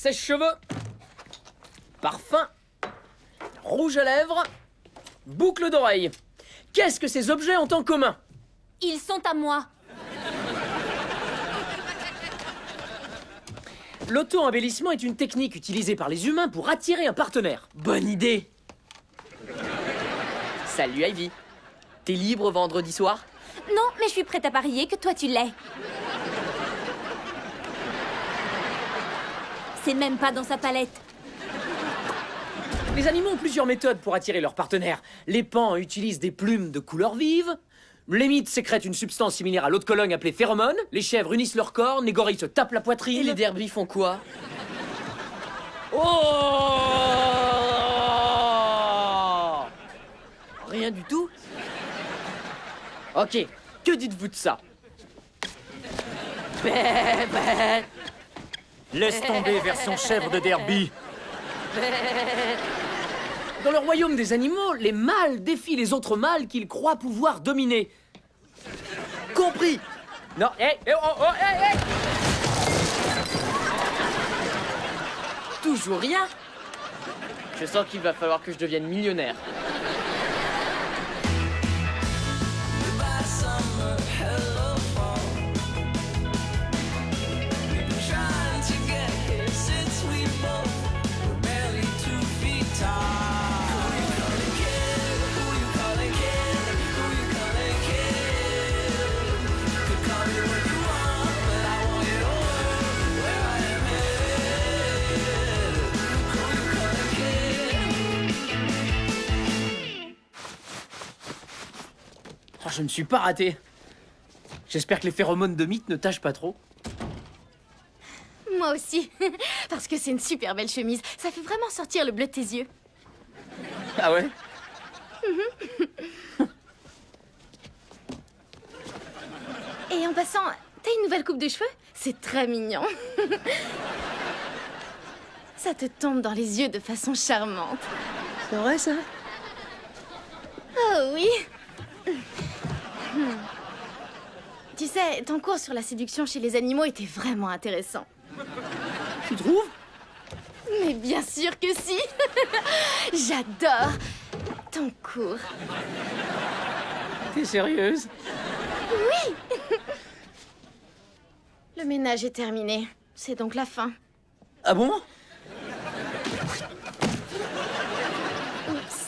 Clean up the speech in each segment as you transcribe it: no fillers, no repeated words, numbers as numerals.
sèche-cheveux, parfum, rouge à lèvres, boucle d'oreille. Qu'est-ce que ces objets ont en commun? Ils sont à moi. L'auto-embellissement est une technique utilisée par les humains pour attirer un partenaire. Bonne idée! Salut Ivy. T'es libre vendredi soir? Non, mais je suis prête à parier que toi tu l'es. C'est même pas dans sa palette. Les animaux ont plusieurs méthodes pour attirer leur partenaire. Les paons utilisent des plumes de couleur vive. Les mythes sécrètent une substance similaire à l'eau de Cologne appelée phéromone. Les chèvres unissent leurs cornes, les gorilles se tapent la poitrine. Et les derbies font quoi? Oh! Rien du tout? Ok, que dites-vous de ça? Laisse tomber, version chèvre de derby. Dans le royaume des animaux, les mâles défient les autres mâles qu'ils croient pouvoir dominer. Compris? Non, hey. Toujours rien? Je sens qu'il va falloir que je devienne millionnaire. Oh, je ne suis pas raté. J'espère que les phéromones de mythe ne tâchent pas trop. Moi aussi. Parce que c'est une super belle chemise. Ça fait vraiment sortir le bleu de tes yeux. Ah ouais? Et en passant, t'as une nouvelle coupe de cheveux? C'est très mignon. Ça te tombe dans les yeux de façon charmante. C'est vrai ça? Oh oui. Tu sais, ton cours sur la séduction chez les animaux était vraiment intéressant. Tu trouves? Mais bien sûr que si. J'adore ton cours. T'es sérieuse? Oui. Le ménage est terminé. C'est donc la fin. Ah bon? Oups.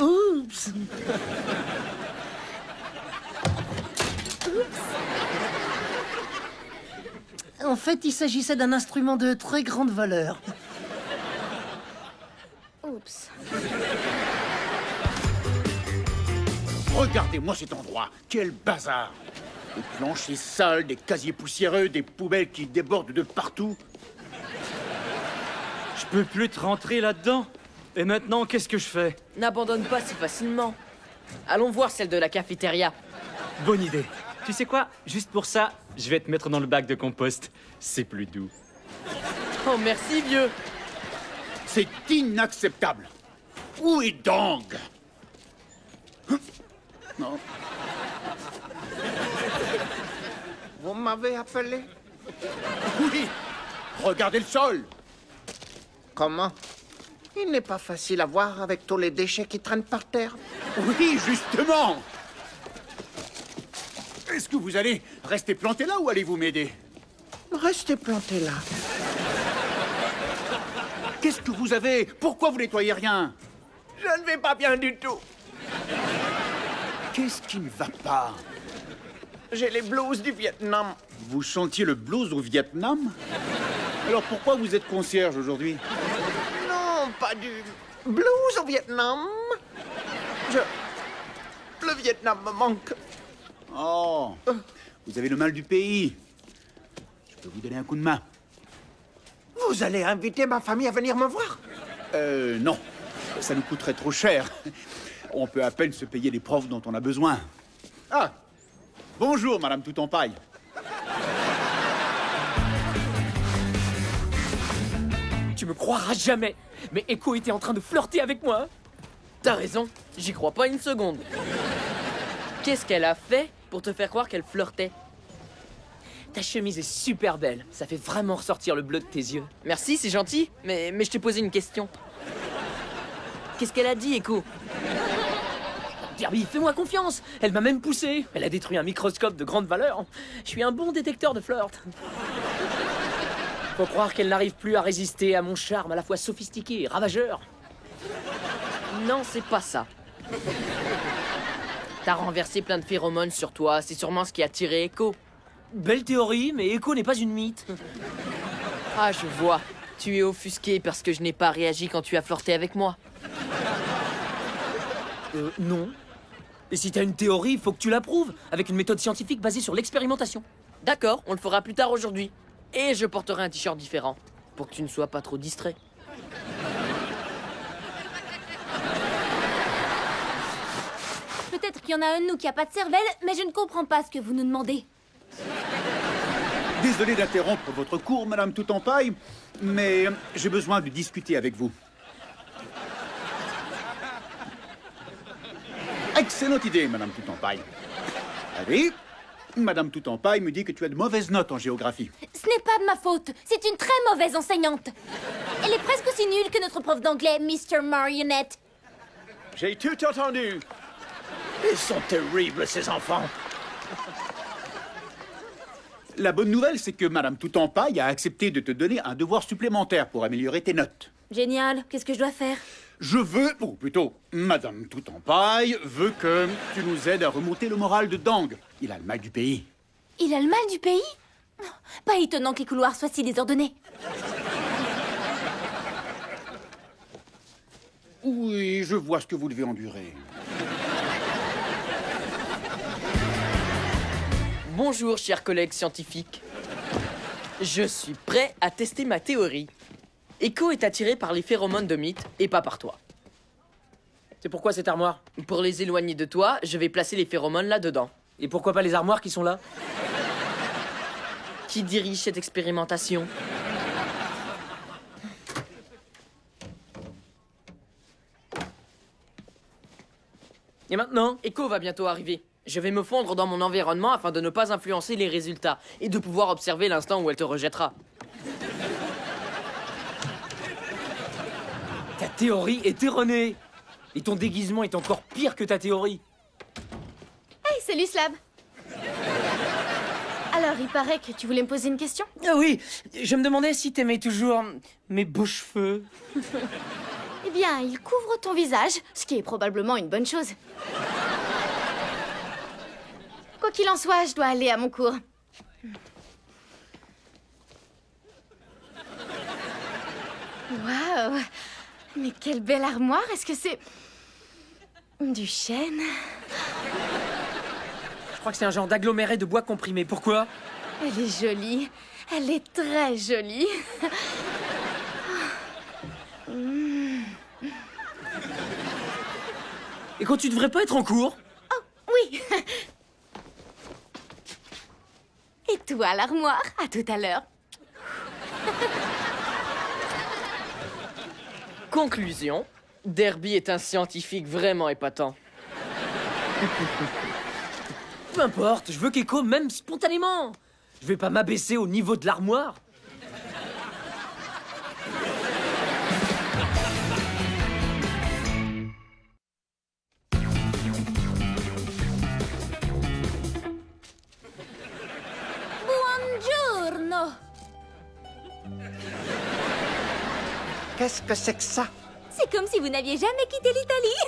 Oups! En fait, il s'agissait d'un instrument de très grande valeur. Oups. Regardez-moi cet endroit. Quel bazar! Des planchers sales, des casiers poussiéreux, des poubelles qui débordent de partout. Je peux plus te rentrer là-dedans. Et maintenant, qu'est-ce que je fais? N'abandonne pas si facilement. Allons voir celle de la cafétéria. Bonne idée. Tu sais quoi? Juste pour ça, je vais te mettre dans le bac de compost. C'est plus doux. Oh merci vieux. C'est inacceptable. Où est Dang? Non. Vous m'avez appelé? Oui. Regardez le sol. Comment? Il n'est pas facile à voir avec tous les déchets qui traînent par terre. Oui, justement. Est-ce que vous allez rester planté là ou allez-vous m'aider? Restez planté là. Qu'est-ce que vous avez? Pourquoi vous nettoyez rien? Je ne vais pas bien du tout. Qu'est-ce qui ne va pas? J'ai les blues du Vietnam. Vous chantiez le blues au Vietnam? Alors pourquoi vous êtes concierge aujourd'hui? Non, pas du blues au Vietnam. Le Vietnam me manque. Oh, vous avez le mal du pays. Je peux vous donner un coup de main. Vous allez inviter ma famille à venir me voir? Non. Ça nous coûterait trop cher. On peut à peine se payer les profs dont on a besoin. Ah, bonjour, Madame Tout en Paille. Tu me croiras jamais. Mais Echo était en train de flirter avec moi. T'as raison, j'y crois pas une seconde. Qu'est-ce qu'elle a fait pour te faire croire qu'elle flirtait? Ta chemise est super belle. Ça fait vraiment ressortir le bleu de tes yeux. Merci, c'est gentil, mais je t'ai posé une question. Qu'est-ce qu'elle a dit, Echo? Derby, fais-moi confiance. Elle m'a même poussé. Elle a détruit un microscope de grande valeur. Je suis un bon détecteur de flirt. Faut croire qu'elle n'arrive plus à résister à mon charme à la fois sophistiqué et ravageur. Non, c'est pas ça. T'as renversé plein de phéromones sur toi, c'est sûrement ce qui a attiré Echo. Belle théorie, mais Echo n'est pas une mythe. Ah, je vois. Tu es offusqué parce que je n'ai pas réagi quand tu as flirté avec moi. Non. Et si t'as une théorie, il faut que tu la prouves, avec une méthode scientifique basée sur l'expérimentation. D'accord, on le fera plus tard aujourd'hui. Et je porterai un t-shirt différent, pour que tu ne sois pas trop distrait. Peut-être qu'il y en a un de nous qui a pas de cervelle, mais je ne comprends pas ce que vous nous demandez. Désolé d'interrompre votre cours, Madame Tout en Paille, mais j'ai besoin de discuter avec vous. Excellente idée, Madame Tout en Paille. Allez, Madame Tout en Paille me dit que tu as de mauvaises notes en géographie. Ce n'est pas de ma faute, c'est une très mauvaise enseignante. Elle est presque aussi nulle que notre prof d'anglais, Mr. Marionette. J'ai tout entendu. Ils sont terribles, ces enfants. La bonne nouvelle, c'est que Madame Tout en Paille a accepté de te donner un devoir supplémentaire pour améliorer tes notes. Génial, qu'est-ce que je dois faire? Je veux, ou plutôt, Madame Tout en Paille veut que tu nous aides à remonter le moral de Dang. Il a le mal du pays. Il a le mal du pays? Pas étonnant que les couloirs soient si désordonnés. Oui, je vois ce que vous devez endurer. Bonjour, chers collègues scientifiques. Je suis prêt à tester ma théorie. Echo est attiré par les phéromones de Mythe et pas par toi. C'est pourquoi cette armoire? Pour les éloigner de toi, je vais placer les phéromones là-dedans. Et pourquoi pas les armoires qui sont là? Qui dirige cette expérimentation? Et maintenant? Echo va bientôt arriver. Je vais me fondre dans mon environnement afin de ne pas influencer les résultats et de pouvoir observer l'instant où elle te rejettera. Ta théorie est erronée. Et ton déguisement est encore pire que ta théorie. Hey, salut Slab. Alors, il paraît que tu voulais me poser une question? Ah oui, je me demandais si t'aimais toujours mes beaux cheveux. Eh bien, il couvre ton visage, ce qui est probablement une bonne chose. Quoi qu'il en soit, je dois aller à mon cours. Waouh! Mais quelle belle armoire! Est-ce que c'est... du chêne? Je crois que c'est un genre d'aggloméré de bois comprimé. Pourquoi? Elle est jolie. Elle est très jolie. Et quand tu devrais pas être en cours? Oui. Et toi, l'armoire? À tout à l'heure. Conclusion, Derby est un scientifique vraiment épatant. Peu importe, je veux qu'Echo m'aime spontanément. Je vais pas m'abaisser au niveau de l'armoire. Buongiorno. Qu'est-ce que c'est que ça? C'est comme si vous n'aviez jamais quitté l'Italie.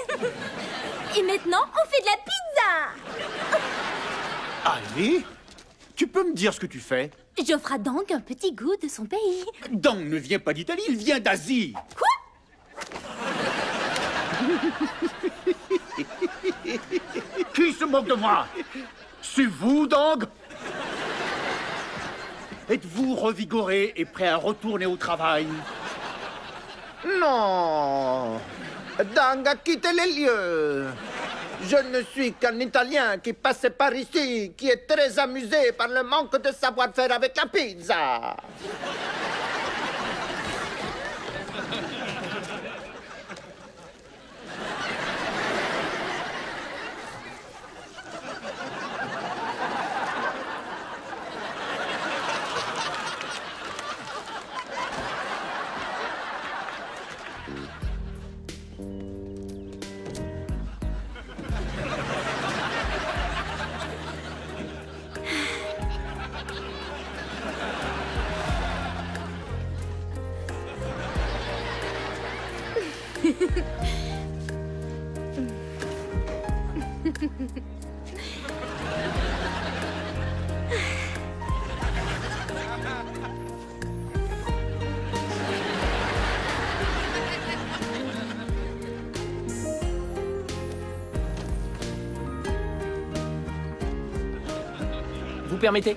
Et maintenant, on fait de la pizza. Allez, tu peux me dire ce que tu fais? J'offre à Dang un petit goût de son pays. Dang ne vient pas d'Italie, il vient d'Asie. Quoi? Qui se moque de moi? C'est vous, Dang? Êtes-vous revigoré et prêt à retourner au travail? Non. Dang a quitté les lieux. Je ne suis qu'un Italien qui passait par ici, qui est très amusé par le manque de savoir-faire avec la pizza. Vous permettez?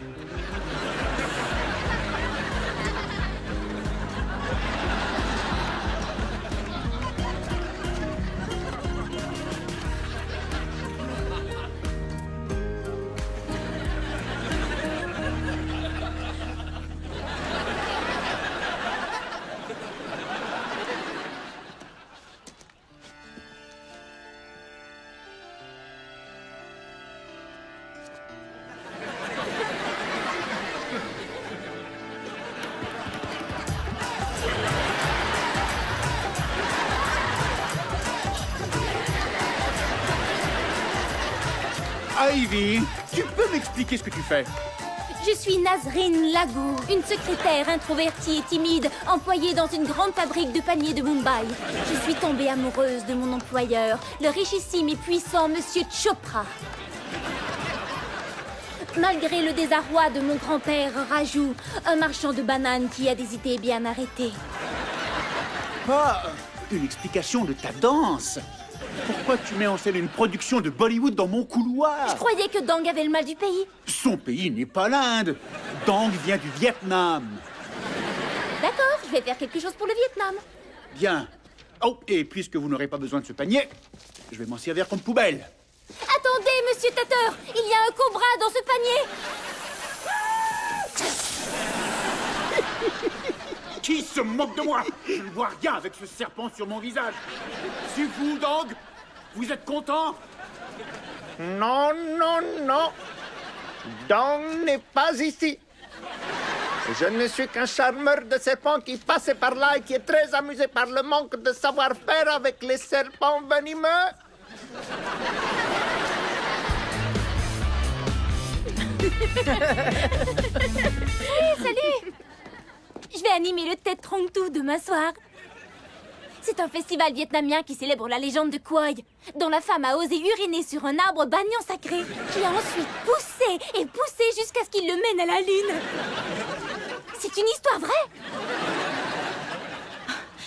Ivy, tu peux m'expliquer ce que tu fais? Je suis Nazrine Lagour, une secrétaire introvertie et timide, employée dans une grande fabrique de paniers de Mumbai. Je suis tombée amoureuse de mon employeur, le richissime et puissant Monsieur Chopra. Malgré le désarroi de mon grand-père Raju, un marchand de bananes qui a des idées bien arrêtées. Ah, une explication de ta danse. Pourquoi tu mets en scène une production de Bollywood dans mon couloir? Je croyais que Dang avait le mal du pays. Son pays n'est pas l'Inde. Dang vient du Vietnam. D'accord, je vais faire quelque chose pour le Vietnam. Bien. Oh, et puisque vous n'aurez pas besoin de ce panier, je vais m'en servir comme poubelle. Attendez, monsieur Tateur, il y a un cobra dans ce panier. Qui se moque de moi? Je ne vois rien avec ce serpent sur mon visage. C'est vous, Dang? Vous êtes content? Non, non, non. Dong n'est pas ici. Je ne suis qu'un charmeur de serpents qui passait par là et qui est très amusé par le manque de savoir-faire avec les serpents venimeux. Salut! Je vais animer le Tet Trong Tu demain soir. C'est un festival vietnamien qui célèbre la légende de Quoy, dont la femme a osé uriner sur un arbre banyan sacré, qui a ensuite poussé et poussé jusqu'à ce qu'il le mène à la lune. C'est une histoire vraie.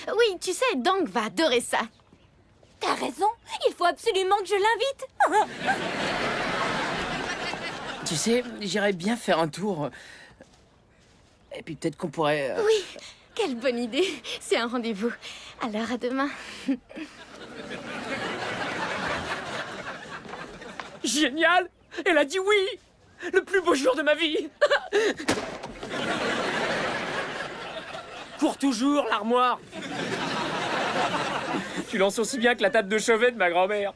Oui, tu sais, Dang va adorer ça. T'as raison, il faut absolument que je l'invite. Tu sais, j'irais bien faire un tour. Et puis peut-être qu'on pourrait... Oui, quelle bonne idée. C'est un rendez-vous. Alors, à demain. Génial! Elle a dit oui! Le plus beau jour de ma vie! Cours toujours, l'armoire! Tu lances aussi bien que la table de chevet de ma grand-mère.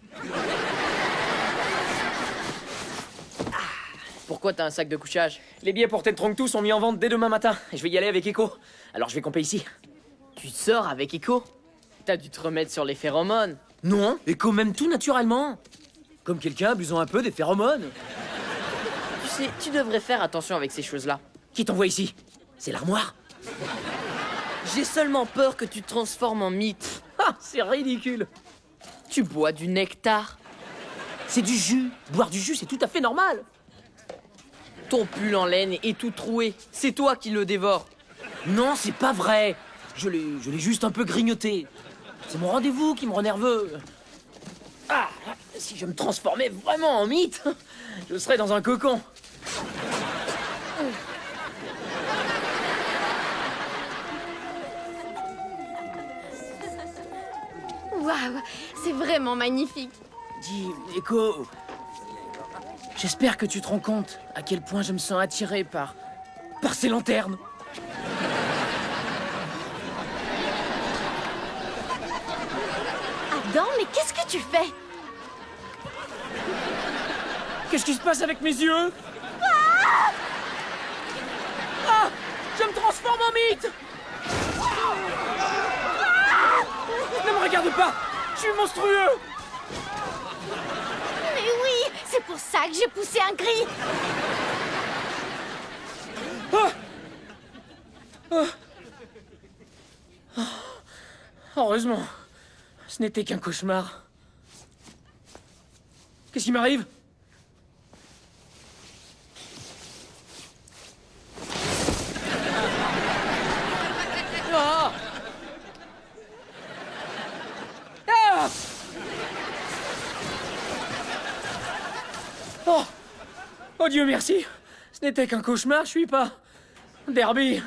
Pourquoi t'as un sac de couchage? Les billets pour Ted Trong Tu sont mis en vente dès demain matin. Et je vais y aller avec Echo. Alors je vais camper ici. Tu sors avec Echo? T'as dû te remettre sur les phéromones. Non, Echo m'aime tout naturellement. Comme quelqu'un abusant un peu des phéromones. Tu sais, tu devrais faire attention avec ces choses-là. Qui t'envoie ici? C'est l'armoire? J'ai seulement peur que tu te transformes en mythe. Ah, c'est ridicule. Tu bois du nectar. C'est du jus. Boire du jus, c'est tout à fait normal. Ton pull en laine est tout troué. C'est toi qui le dévores. Non, c'est pas vrai. Je l'ai juste un peu grignoté. C'est mon rendez-vous qui me rend nerveux. Ah, si je me transformais vraiment en mythe, je serais dans un cocon. Waouh, c'est vraiment magnifique. Dis, Echo, j'espère que tu te rends compte à quel point je me sens attiré par ces lanternes. Adam, mais qu'est-ce que tu fais? Qu'est-ce qui se passe avec mes yeux? Ah! Je me transforme en mythe! Ne me regarde pas! Je suis monstrueux! Mais oui, c'est pour ça que j'ai poussé un cri. Heureusement, ce n'était qu'un cauchemar. Qu'est-ce qui m'arrive? Ah! Ah! Oh! Oh Dieu merci! Ce n'était qu'un cauchemar, je suis pas... Derby.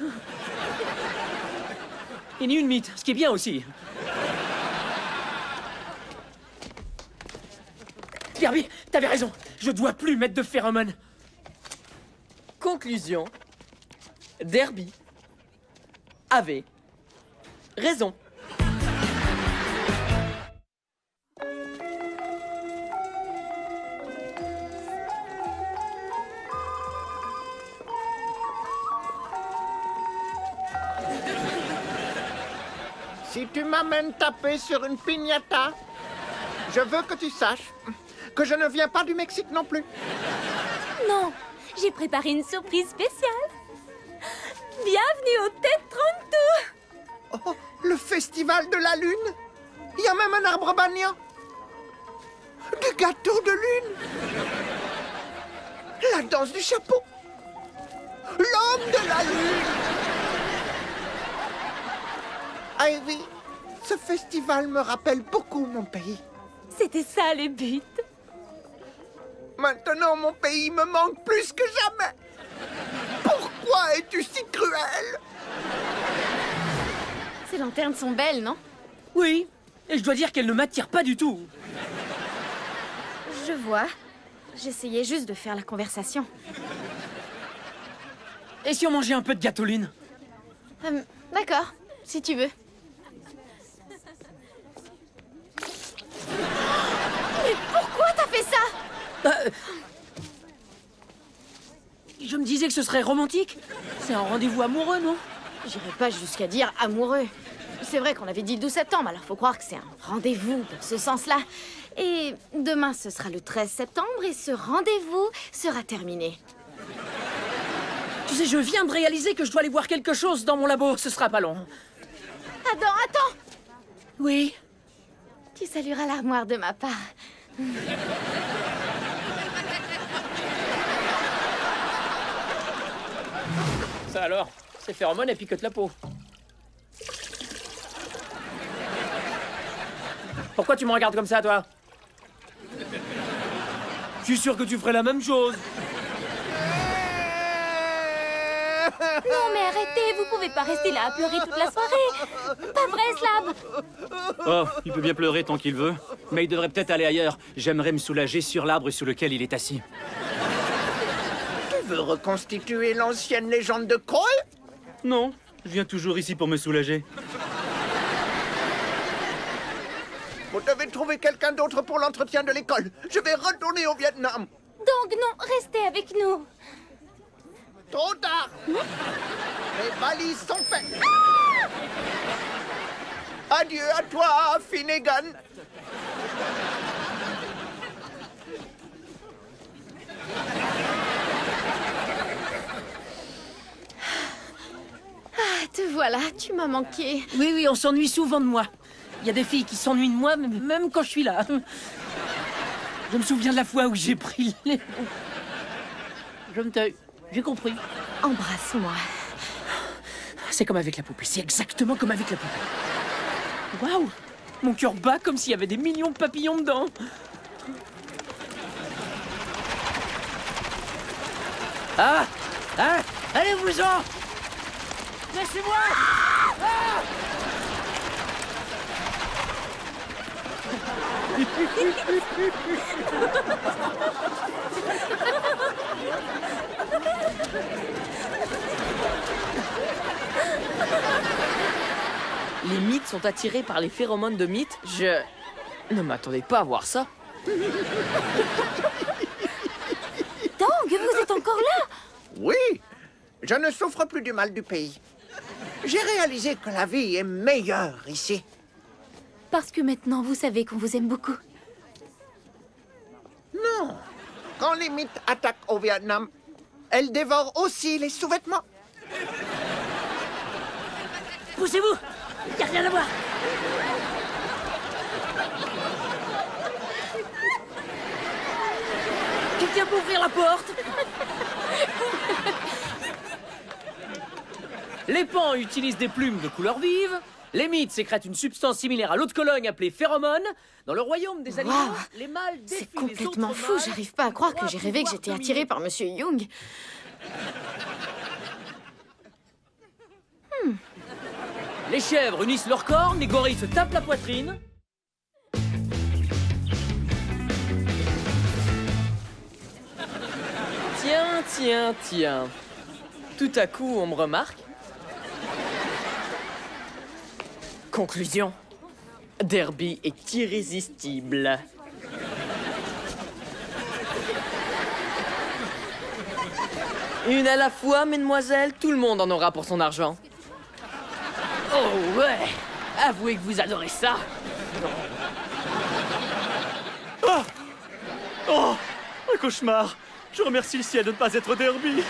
Et ni une mythe, ce qui est bien aussi. Derby, t'avais raison. Je dois plus mettre de phéromones. Conclusion. Derby avait raison. Si tu m'amènes taper sur une piñata, je veux que tu saches que je ne viens pas du Mexique non plus. Non, j'ai préparé une surprise spéciale. Bienvenue au TED 32. Oh, le festival de la lune. Il y a même un arbre banyan. Des gâteaux de lune. La danse du chapeau. L'homme de la lune. Ivy, ce festival me rappelle beaucoup mon pays. C'était ça le but. Maintenant, mon pays me manque plus que jamais. Pourquoi es-tu si cruel? Ces lanternes sont belles, non? Oui, et je dois dire qu'elle ne m'attire pas du tout. Je vois. J'essayais juste de faire la conversation. Et si on mangeait un peu de gâteauline? D'accord, si tu veux. Mais pourquoi t'as fait ça? Je me disais que ce serait romantique. C'est un rendez-vous amoureux, non? J'irai pas jusqu'à dire amoureux. C'est vrai qu'on avait dit le 12 septembre, alors faut croire que c'est un rendez-vous pour ce sens-là. Et demain, ce sera le 13 septembre et ce rendez-vous sera terminé. Tu sais, je viens de réaliser que je dois aller voir quelque chose dans mon labo. Ce sera pas long. Attends! Oui? Tu salueras l'armoire de ma part. Ça alors? Ces phéromones, elles picotent la peau. Pourquoi tu me regardes comme ça, toi? Je suis sûr que tu ferais la même chose. Non mais arrêtez, vous pouvez pas rester là à pleurer toute la soirée. Pas vrai, Slab? Oh, il peut bien pleurer tant qu'il veut. Mais il devrait peut-être aller ailleurs. J'aimerais me soulager sur l'arbre sur lequel il est assis. Tu veux reconstituer l'ancienne légende de Croy? Non, je viens toujours ici pour me soulager. Vous devez trouver quelqu'un d'autre pour l'entretien de l'école. Je vais retourner au Vietnam. Donc non, restez avec nous. Trop tard. Les valises sont faites. Adieu à toi, Finnegan. Ah, te voilà, tu m'as manqué. Oui, on s'ennuie souvent de moi. Il y a des filles qui s'ennuient de moi, même quand je suis là. Je me souviens de la fois où j'ai pris les... Je me tais. J'ai compris. Embrasse-moi. C'est comme avec la poupée. C'est exactement comme avec la poupée. Waouh! Mon cœur bat comme s'il y avait des millions de papillons dedans. Ah! Ah! Allez-vous-en! Laissez-moi! Ah! Les mythes sont attirés par les phéromones de mythes. Je ne m'attendais pas à voir ça. Tang, vous êtes encore là? Oui, je ne souffre plus du mal du pays. J'ai réalisé que la vie est meilleure ici. Parce que maintenant, vous savez qu'on vous aime beaucoup. Non. Quand les mythes attaquent au Vietnam, elles dévorent aussi les sous-vêtements. Poussez-vous! Il n'y a rien à voir! Quelqu'un peut ouvrir la porte? Les pans utilisent des plumes de couleur vive. Les mythes sécrètent une substance similaire à l'eau de Cologne appelée phéromone. Dans le royaume des animaux, Wow. les mâles défient C'est les complètement autres fou, mâles j'arrive pas à croire que pour j'ai rêvé que pouvoir j'étais dominer. attirée par Monsieur Young. Les chèvres unissent leurs cornes, les gorilles se tapent la poitrine. Tiens. Tout à coup, on me remarque. Conclusion. Derby est irrésistible. Une à la fois, mesdemoiselles, tout le monde en aura pour son argent. Oh ouais! Avouez que vous adorez ça! Oh, un cauchemar. Je remercie le ciel de ne pas être Derby.